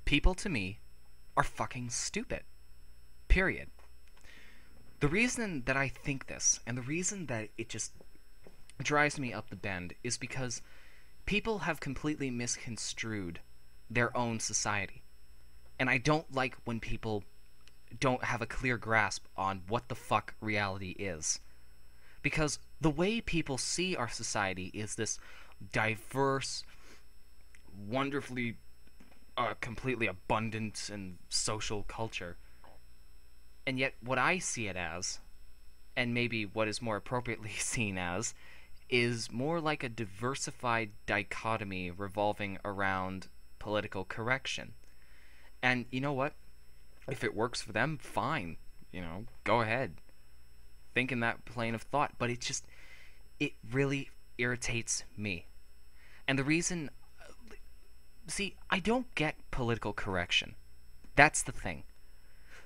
People to me are fucking stupid. Period. The reason that I think this, and the reason that it just drives me up the bend, is because people have completely misconstrued their own society. And I don't like when people don't have a clear grasp on what the fuck reality is. Because the way people see our society is this diverse, wonderfully, completely abundant and social culture. And yet, what I see it as, and maybe what is more appropriately seen as, is more like a diversified dichotomy revolving around political correction. And you know what? If it works for them, fine. Go ahead. Think in that plane of thought. But it really irritates me. And the reason, see, I don't get political correction. That's the thing.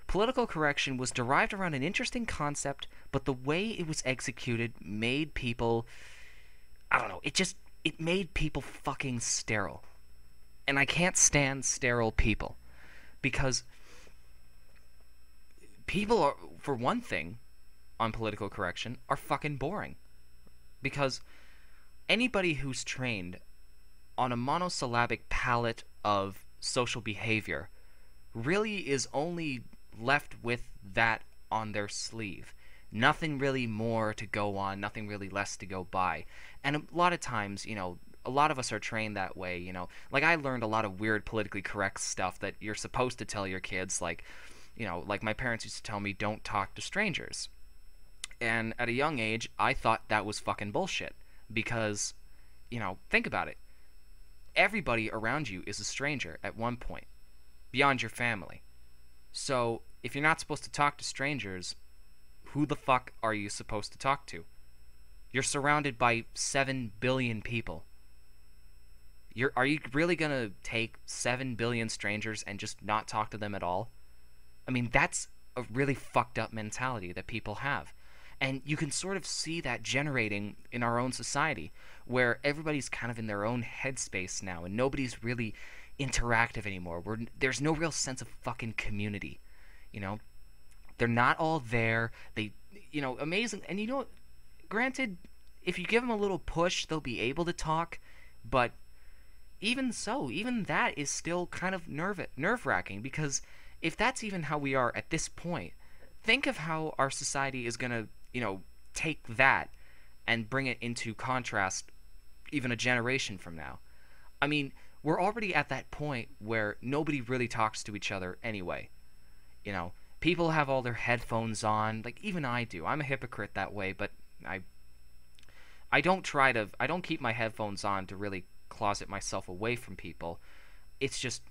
Political correction was derived around an interesting concept, but the way it was executed made people, I don't know, it made people fucking sterile. And I can't stand sterile people. Because people are, for one thing, on political correction, are fucking boring. Because anybody who's trained on a monosyllabic palette of social behavior really is only left with that on their sleeve. Nothing really more to go on, nothing really less to go by. And a lot of times, a lot of us are trained that way, Like, I learned a lot of weird politically correct stuff that you're supposed to tell your kids, like, like my parents used to tell me, don't talk to strangers. And at a young age, I thought that was fucking bullshit. Because, think about it. Everybody around you is a stranger at one point, beyond your family. So, if you're not supposed to talk to strangers, who the fuck are you supposed to talk to? You're surrounded by 7 billion people. Are you really gonna take 7 billion strangers and just not talk to them at all? I mean, that's a really fucked up mentality that people have. And you can sort of see that generating in our own society, where everybody's kind of in their own headspace now, and nobody's really interactive anymore. There's no real sense of fucking community, They're not all there. They, amazing. And granted, if you give them a little push, they'll be able to talk, but even so, even that is still kind of nerve-wracking, because if that's even how we are at this point, think of how our society is going to, take that and bring it into contrast even a generation from now. I mean, we're already at that point where nobody really talks to each other anyway. People have all their headphones on, like even I do. I'm a hypocrite that way, but I don't keep my headphones on to really closet myself away from people. It's just,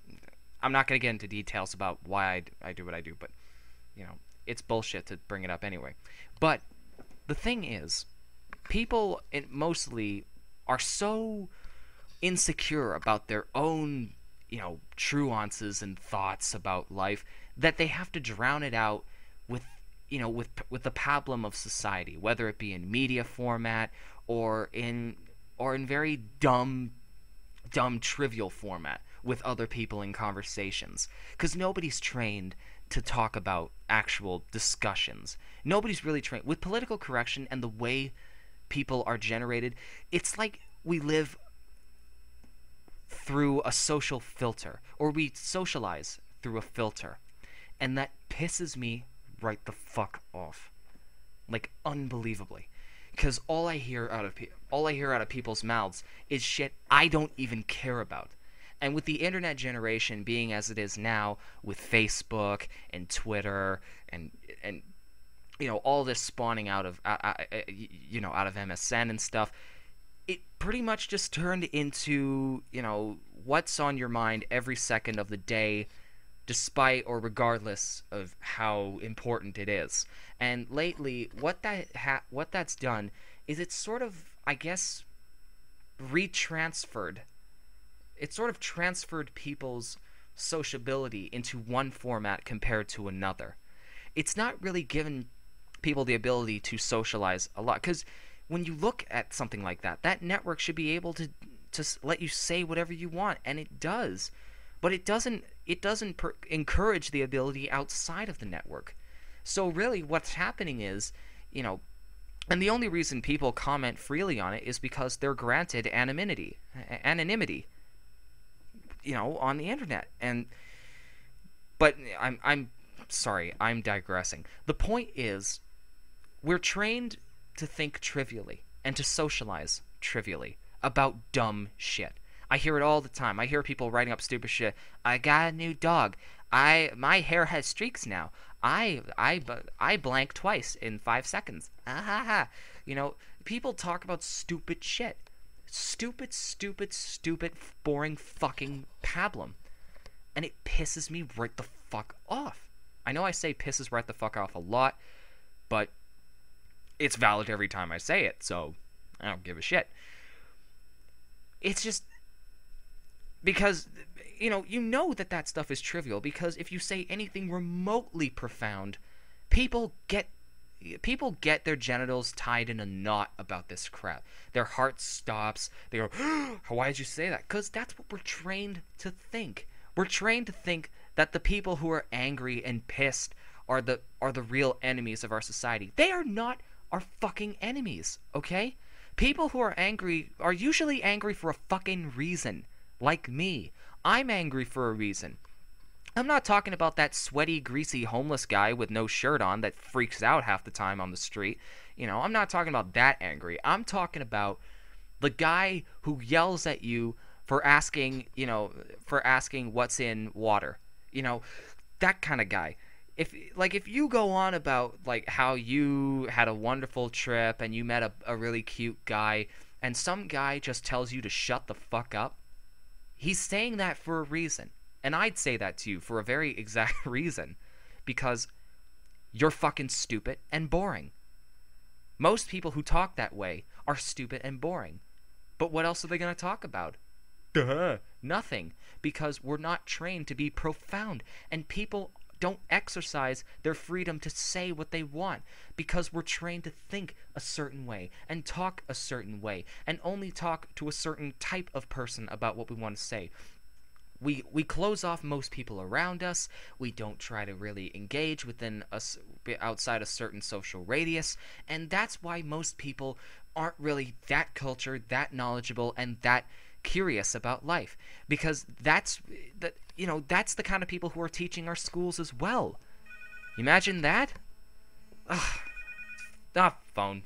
I'm not going to get into details about why I do what I do, but, it's bullshit to bring it up anyway. But the thing is, people mostly are so insecure about their own, nuances and thoughts about life that they have to drown it out with, with the pablum of society, whether it be in media format or in very dumb trivial format with other people in conversations, because nobody's trained to talk about actual discussions. Nobody's really trained with political correction and the way people are generated. It's like we live through a social filter, or we socialize through a filter, and that pisses me right the fuck off, like unbelievably, because all I hear out of people's mouths is shit I don't even care about. And with the internet generation being as it is now, with Facebook and Twitter and all this spawning out of out of MSN and stuff, it pretty much just turned into what's on your mind every second of the day, despite or regardless of how important it is. And lately, what that's done is it's sort of, I guess, retransferred. It sort of transferred people's sociability into one format compared to another. It's not really given people the ability to socialize a lot, because when you look at something like that, that network should be able to let you say whatever you want, and it does. but it doesn't encourage the ability outside of the network. So really what's happening is, you know, and the only reason people comment freely on it is because they're granted anonymity, you know, on the internet. But I'm sorry, I'm digressing. The point is, we're trained to think trivially and to socialize trivially about dumb shit. I hear it all the time. I hear people writing up stupid shit. I got a new dog. My hair has streaks now. I blank twice in 5 seconds. Ah ha ha. You know, people talk about stupid shit. Stupid, boring fucking pablum. And it pisses me right the fuck off. I know I say pisses right the fuck off a lot, but it's valid every time I say it, so I don't give a shit. It's just because, you know that stuff is trivial, because if you say anything remotely profound, people get their genitals tied in a knot about this crap. Their heart stops. They go, why did you say that? Because that's what we're trained to think. We're trained to think that the people who are angry and pissed are the real enemies of our society. They are not our fucking enemies, okay? People who are angry are usually angry for a fucking reason. Like me. I'm angry for a reason. I'm not talking about that sweaty, greasy, homeless guy with no shirt on that freaks out half the time on the street. You know, I'm not talking about that angry. I'm talking about the guy who yells at you for asking what's in water. You know, that kind of guy. If you go on about like how you had a wonderful trip and you met a really cute guy, and some guy just tells you to shut the fuck up, he's saying that for a reason. And I'd say that to you for a very exact reason. Because you're fucking stupid and boring. Most people who talk that way are stupid and boring. But what else are they going to talk about? Duh. Nothing. Because we're not trained to be profound. And people don't exercise their freedom to say what they want, because we're trained to think a certain way and talk a certain way and only talk to a certain type of person about what we want to say. We close off most people around us. We don't try to really engage within us outside a certain social radius, and that's why most people aren't really that cultured, that knowledgeable, and that curious about life, because that's the kind of people who are teaching our schools as well. Imagine that. Phone.